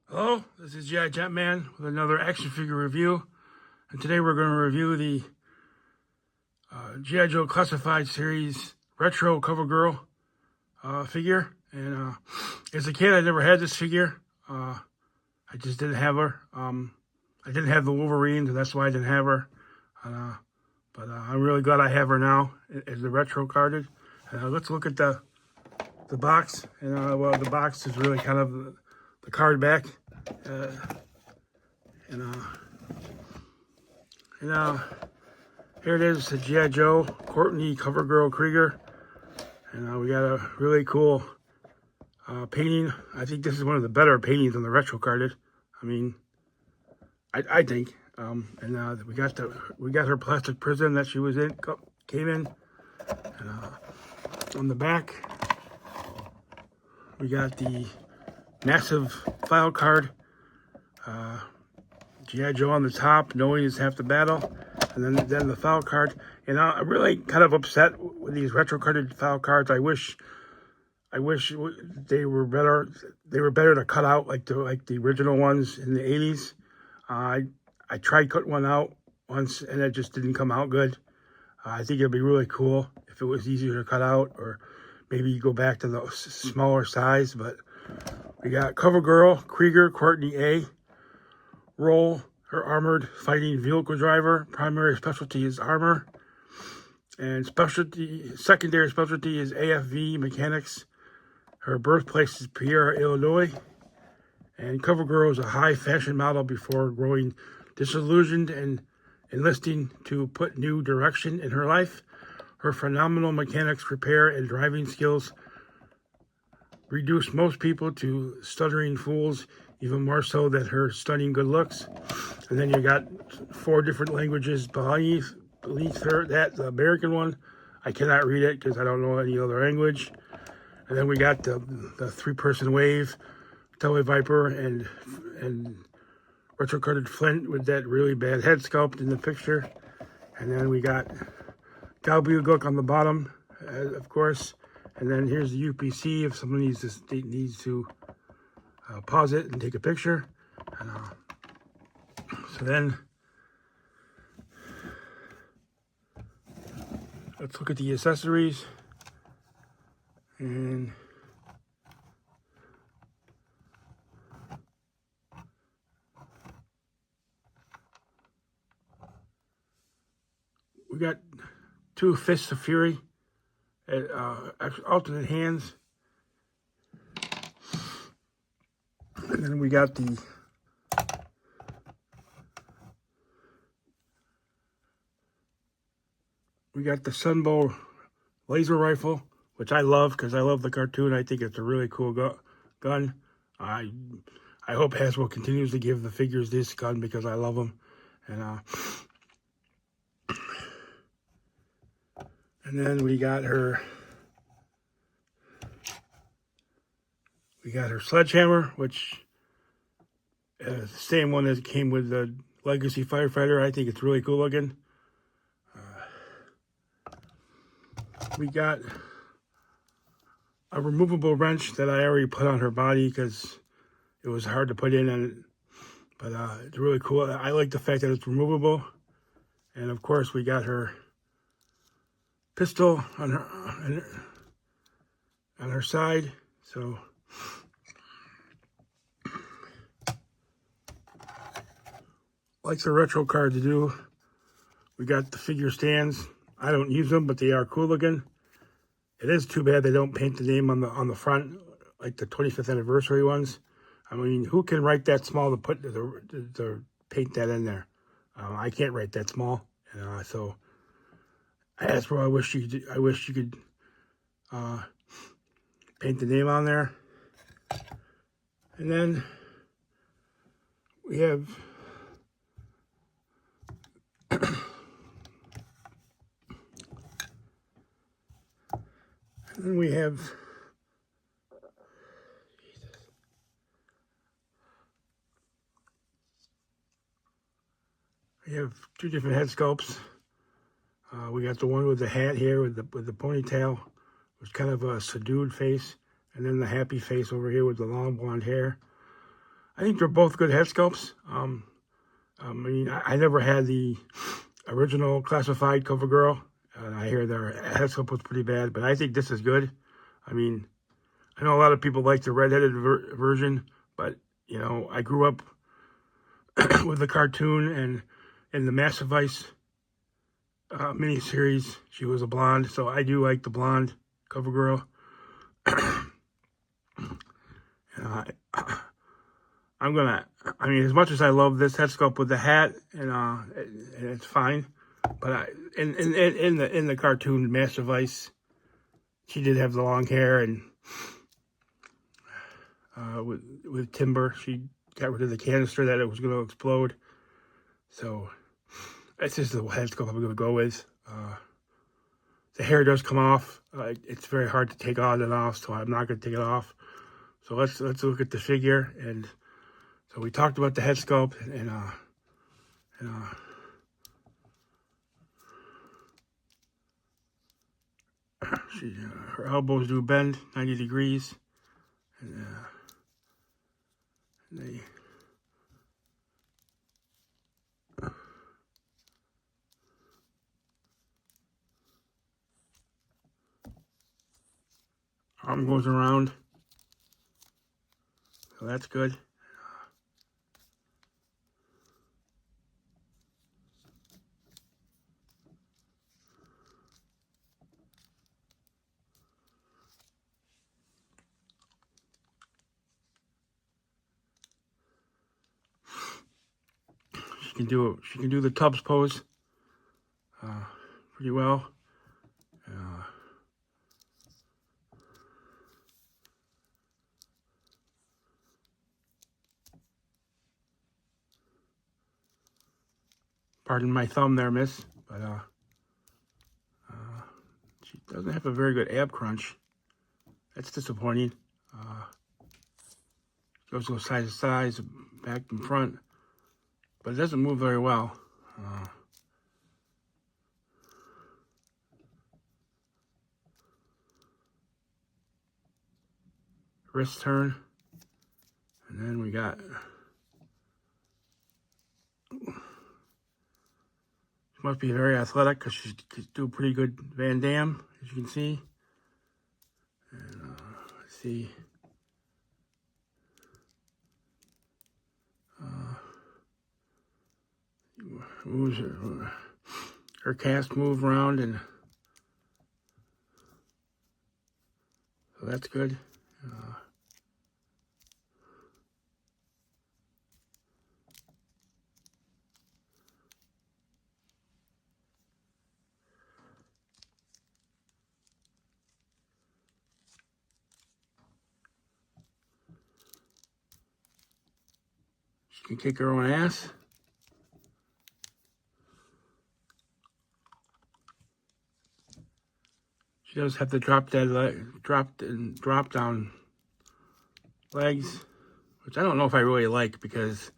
Hello, this is G.I. Jetman with another action figure review, and today we're going to review the G.I. Joe Classified Series Retro CoverGirl figure. And as a kid, I never had this figure. I just didn't have her. I didn't have the Wolverine, and that's why I didn't have her. But I'm really glad I have her now as the retro carded. Let's look at the box. And well, the box is really kind of the card back. Here it is, the G.I. Joe Courtney CoverGirl Krieger. And we got a really cool painting. I think this is one of the better paintings on the retro carded. I mean, I think. And we got her plastic prison that she was in, came in. And on the back, we got the massive file card. G.I. Joe on the top, knowing it's half the battle. And then the file card. And I'm really kind of upset with these retro carded file cards. I wish they were better. They were better to cut out like the original ones in the 80s. I tried cutting one out once and it just didn't come out good. I think it'd be really cool if it was easier to cut out, or maybe go back to the smaller size. But we got CoverGirl Krieger Courtney A. Role, her armored fighting vehicle driver. Primary specialty is armor. And secondary specialty is AFV mechanics. Her birthplace is Pierre, Illinois. And CoverGirl is a high fashion model before growing disillusioned and enlisting to put new direction in her life. Her phenomenal mechanics, repair, and driving skills reduce most people to stuttering fools, even more so than her stunning good looks. And then you got 4 different languages beneath her. That, the American one, I cannot read it because I don't know any other language. And then we got the 3-person wave, Televiper, and retro carded Flint with that really bad head sculpt in the picture. And then we got Gobbledygook on the bottom, of course. And then here's the UPC if someone needs to pause it and take a picture. And, so then let's look at the accessories. And we got 2 Fists of Fury at alternate hands. And then we got the Sunbow laser rifle, which I love because I love the cartoon. I think it's a really cool gun. I hope Hasbro continues to give the figures this gun because I love them. And then we got her sledgehammer, which is the same one that came with the Legacy Firefighter. I think it's really cool looking. We got a removable wrench that I already put on her body because it was hard to put in, but it's really cool. I like the fact that it's removable. And of course, we got her pistol on her side. So like the retro card to do. We got the figure stands. I don't use them, but they are cool looking. It is too bad they don't paint the name on the front like the 25th anniversary ones. I mean, who can write that small to put to paint that in there? I can't write that small, so that's where I wish you could paint the name on there. And then we have we have 2 different head sculpts. We got the one with the hat here with the ponytail, which kind of a subdued face, and then the happy face over here with the long blonde hair. I think they're both good head sculpts. I mean, I never had the original classified CoverGirl. I hear their head sculpt was pretty bad, but I think this is good. I mean, I know a lot of people like the redheaded version, but you know, I grew up with the cartoon and in the Massive Ice miniseries. She was a blonde, so I do like the blonde CoverGirl. I'm gonna. I mean, as much as I love this head sculpt with the hat, and it's fine, but in the cartoon Massive Ice, she did have the long hair, and with Timber, she got rid of the canister that it was going to explode. So that's just the head sculpt I'm going to go with. The hair does come off. It's very hard to take on and off, so I'm not going to take it off. So let's look at the figure. And so we talked about the head sculpt, and her elbows do bend 90 degrees, and they. Arm goes around, so that's good. She can do the Tubbs pose pretty well. Pardon my thumb there, miss, but she doesn't have a very good ab crunch. That's disappointing. Goes side to side, back and front, but it doesn't move very well. Wrist turn, and then we got. She must be very athletic because she can do pretty good Van Damme, as you can see. And let's see. Moves her cast move around, and so that's good. She can kick her own ass. She does have to drop down legs, which I don't know if I really like because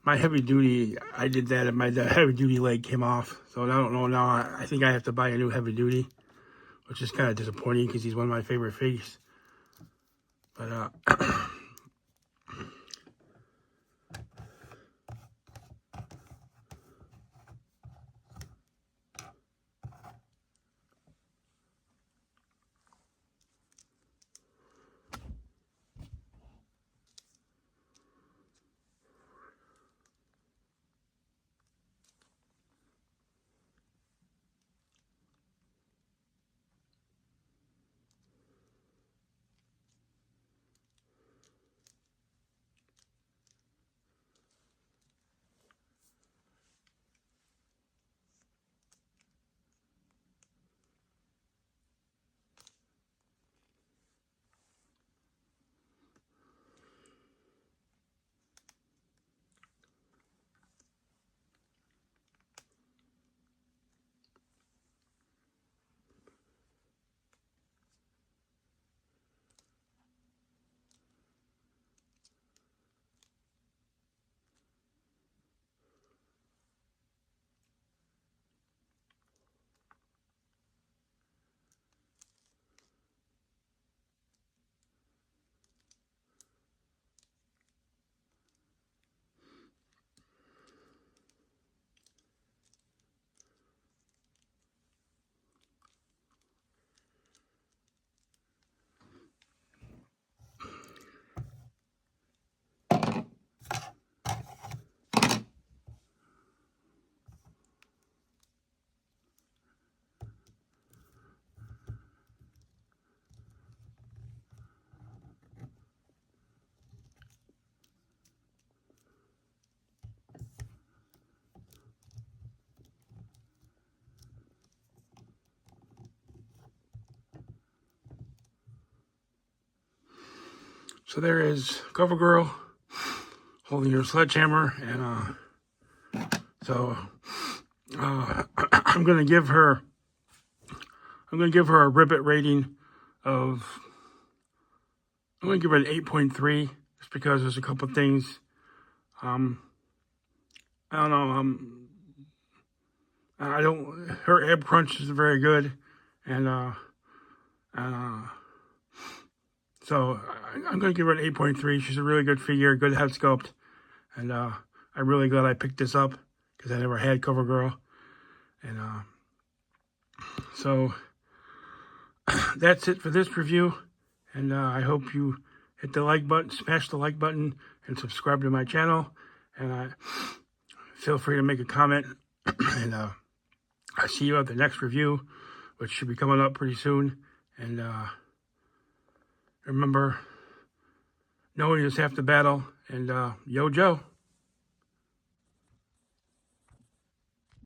my heavy duty, I did that and my heavy duty leg came off. So I don't know now. I think I have to buy a new heavy duty, which is kind of disappointing because he's one of my favorite figs. But So there is CoverGirl holding her sledgehammer, and I'm gonna give her a ribbit rating of, I'm gonna give her an 8.3, just because there's a couple things. I don't know. Her ab crunch is very good, and so I'm gonna give her an 8.3. She's a really good figure, good head sculpt, and I'm really glad I picked this up because I never had CoverGirl, and so that's it for this review, and I hope you hit the like button, smash the like button, and subscribe to my channel, and feel free to make a comment, and I'll see you at the next review, which should be coming up pretty soon, and remember, knowing is half the battle, and yo Joe.